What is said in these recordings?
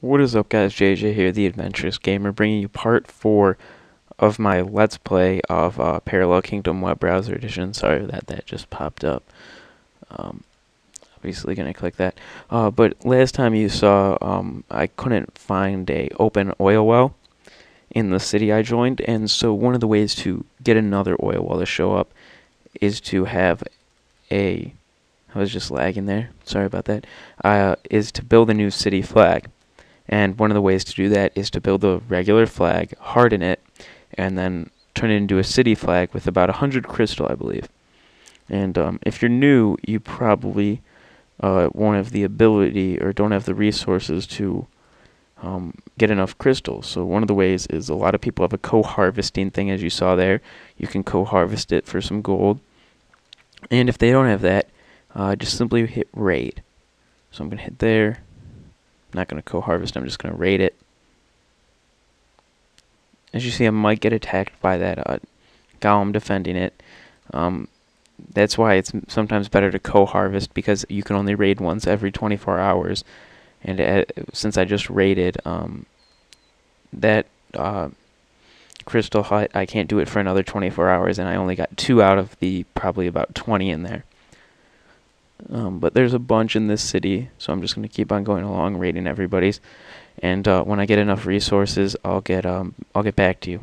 What is up, guys? JJ here, the Adventurous Gamer, bringing you part 4 of my Let's Play of Parallel Kingdom Web Browser Edition. Sorry that just popped up. Um, Obviously gonna click that. But last time you saw, I couldn't find a open oil well in the city I joined, and so one of the ways to get another oil well to show up is to have a... I was just lagging there. Sorry about that. Is to build a new city flag. And one of the ways to do that is to build a regular flag, harden it, and then turn it into a city flag with about 100 crystal, I believe. And if you're new, you probably won't have the ability or don't have the resources to get enough crystals. So one of the ways is a lot of people have a co-harvesting thing, as you saw there. You can co-harvest it for some gold. And if they don't have that, just simply hit raid. So I'm going to hit there. I'm not going to co-harvest, I'm just going to raid it. As you see, I might get attacked by that golem defending it. That's why it's sometimes better to co-harvest, because you can only raid once every 24 hours. And since I just raided that crystal hut, I can't do it for another 24 hours, and I only got 2 out of the probably about 20 in there. But there's a bunch in this city, so I'm just going to keep on going along, raiding everybody's. And when I get enough resources, I'll get back to you.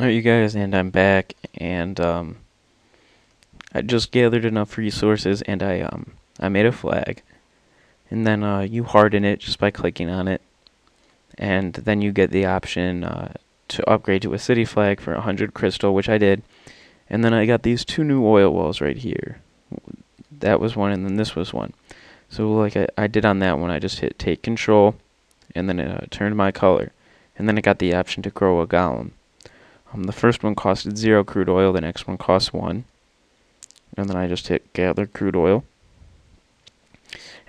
Alright, you guys, and I'm back, and I just gathered enough resources, and I made a flag. And then you harden it just by clicking on it, and then you get the option to upgrade to a city flag for 100 crystal, which I did. And then I got these 2 new oil wells right here. That was one, and then this was one. So like I did on that one, I just hit take control, and then it turned my color. And then I got the option to grow a golem. The first one costed 0 crude oil, the next one cost 1. And then I just hit gather crude oil.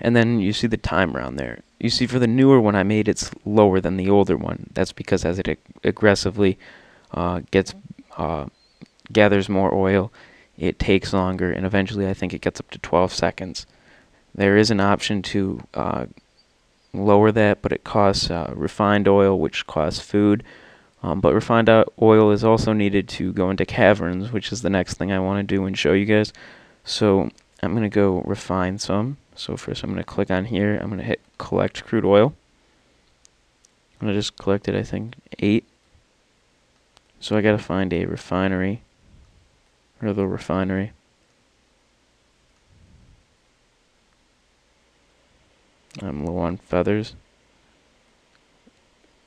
And then you see the timer on there. You see for the newer one I made, it's lower than the older one. That's because as it aggressively gathers more oil, it takes longer, and eventually I think it gets up to 12 seconds. There is an option to lower that, but it costs refined oil, which costs food. But refined oil is also needed to go into caverns, which is the next thing I want to do and show you guys. So I'm going to go refine some. So first I'm going to click on here. I'm going to hit collect crude oil. And I just collected, I think, 8. So I got to find a refinery. Or the refinery. I'm low on feathers.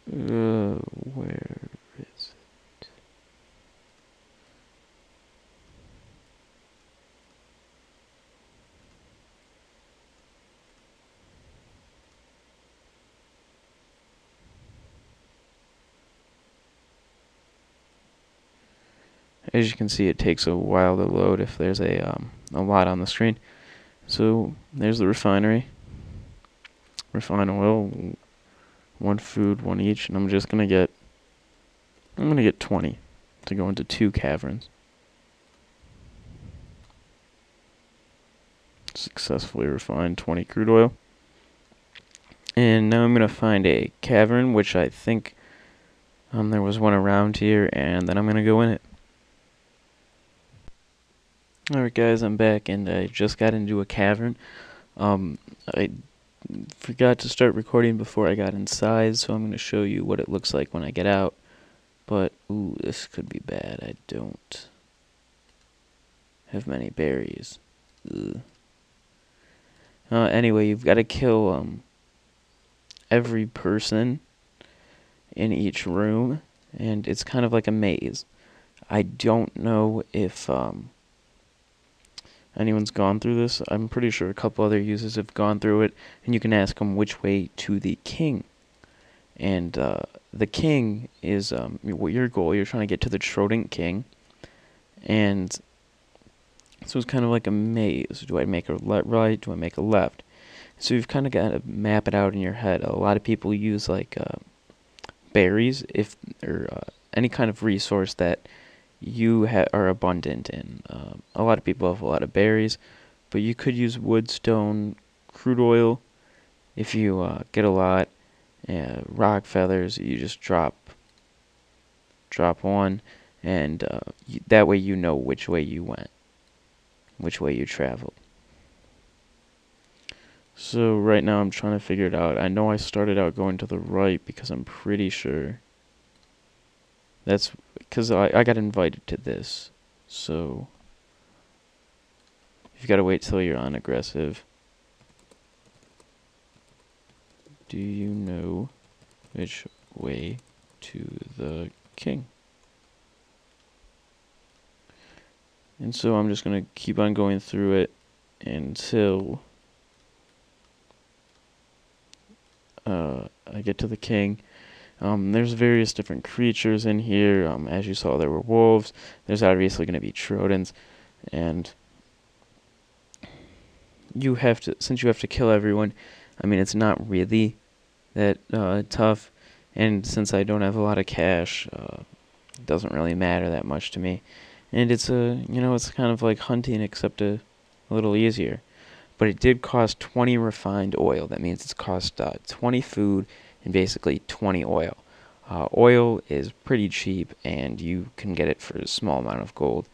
Where is it? As you can see, it takes a while to load if there's a lot on the screen. So there's the refinery. Refine oil, 1 food, 1 each, and I'm gonna get 20 to go into 2 caverns. Successfully refined 20 crude oil. And now I'm gonna find a cavern, which I think there was one around here, and then I'm gonna go in it. Alright guys, I'm back, and I just got into a cavern. I forgot to start recording before I got inside, so I'm going to show you what it looks like when I get out. But, ooh, this could be bad. I don't have many berries. Anyway, you've got to kill every person in each room, and it's kind of like a maze. I don't know if anyone's gone through this. I'm pretty sure a couple other users have gone through it, and you can ask them which way to the king. And the king is your goal. You're trying to get to the Trodent King, and so it's kind of like a maze. Do I make a right? Do I make a left? So you've kind of got to map it out in your head. A lot of people use like berries, or any kind of resource that you are abundant in. A lot of people have a lot of berries, but you could use wood, stone, crude oil, if you get a lot rock feathers, you just drop one, and that way you know which way you went, which way you traveled. So right now I'm trying to figure it out. I know I started out going to the right because I'm pretty sure that's because I got invited to this. So you've got to wait till you're on aggressive. Do you know which way to the king? And so I'm just going to keep on going through it until I get to the king. There's various different creatures in here. As you saw, there were wolves. There's obviously going to be Troodons, and you have to, since you have to kill everyone, I mean, it's not really that tough, and since I don't have a lot of cash, it doesn't really matter that much to me. And it's it's kind of like hunting, except a little easier. But it did cost 20 refined oil. That means it's cost 20 food and basically 20 oil. Oil is pretty cheap, and you can get it for a small amount of gold.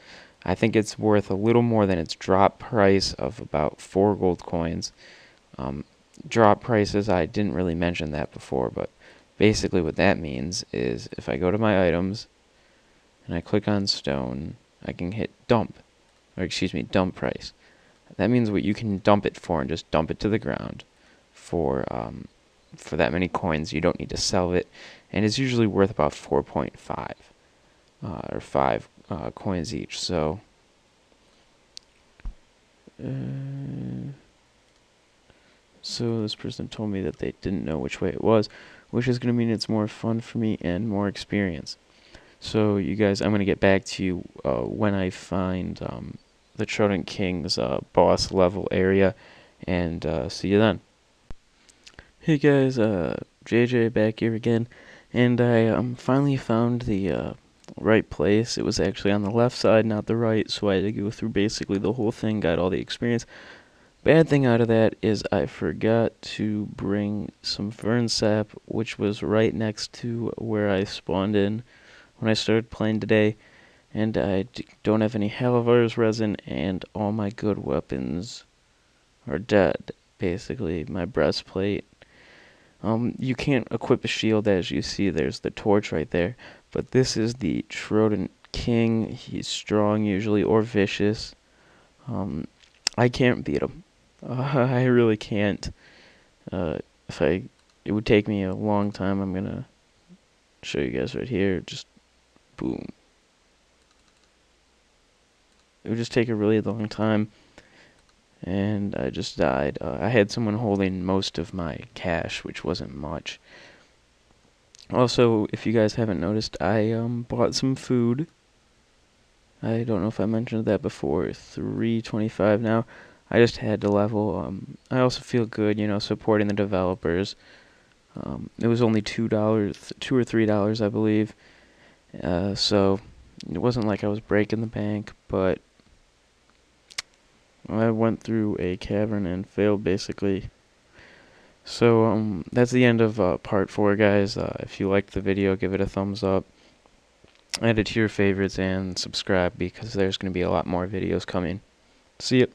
I think it's worth a little more than its drop price of about 4 gold coins. Drop prices, I didn't really mention that before, but basically what that means is if I go to my items and I click on stone, I can hit dump price. That means what you can dump it for, and just dump it to the ground for that many coins. You don't need to sell it, and it's usually worth about 4.5 or 5 coins each. So so this person told me that they didn't know which way it was, which is going to mean it's more fun for me and more experience. So you guys, I'm going to get back to you when I find the Troodon King's boss level area, and see you then. Hey guys, JJ back here again, and I finally found the right place. It was actually on the left side, not the right, so I had to go through basically the whole thing, got all the experience. Bad thing out of that is I forgot to bring some fern sap, which was right next to where I spawned in when I started playing today, and I don't have any Halavar's resin, and all my good weapons are dead. Basically, my breastplate. You can't equip a shield, as you see. There's the torch right there, but this is the Troodon King. He's strong usually, or vicious. I can't beat him. I really can't. It would take me a long time. I'm gonna show you guys right here. Just boom. It would just take a really long time, and I just died. I had someone holding most of my cash, which wasn't much. Also, if you guys haven't noticed, I bought some food. I don't know if I mentioned that before. 325 now. I just had to level. I also feel good, supporting the developers. It was only $2, $2 or $3, I believe. So it wasn't like I was breaking the bank, but I went through a cavern and failed basically. So that's the end of part 4, guys. If you liked the video, give it a thumbs up, add it to your favorites, and subscribe, because there's going to be a lot more videos coming. See ya.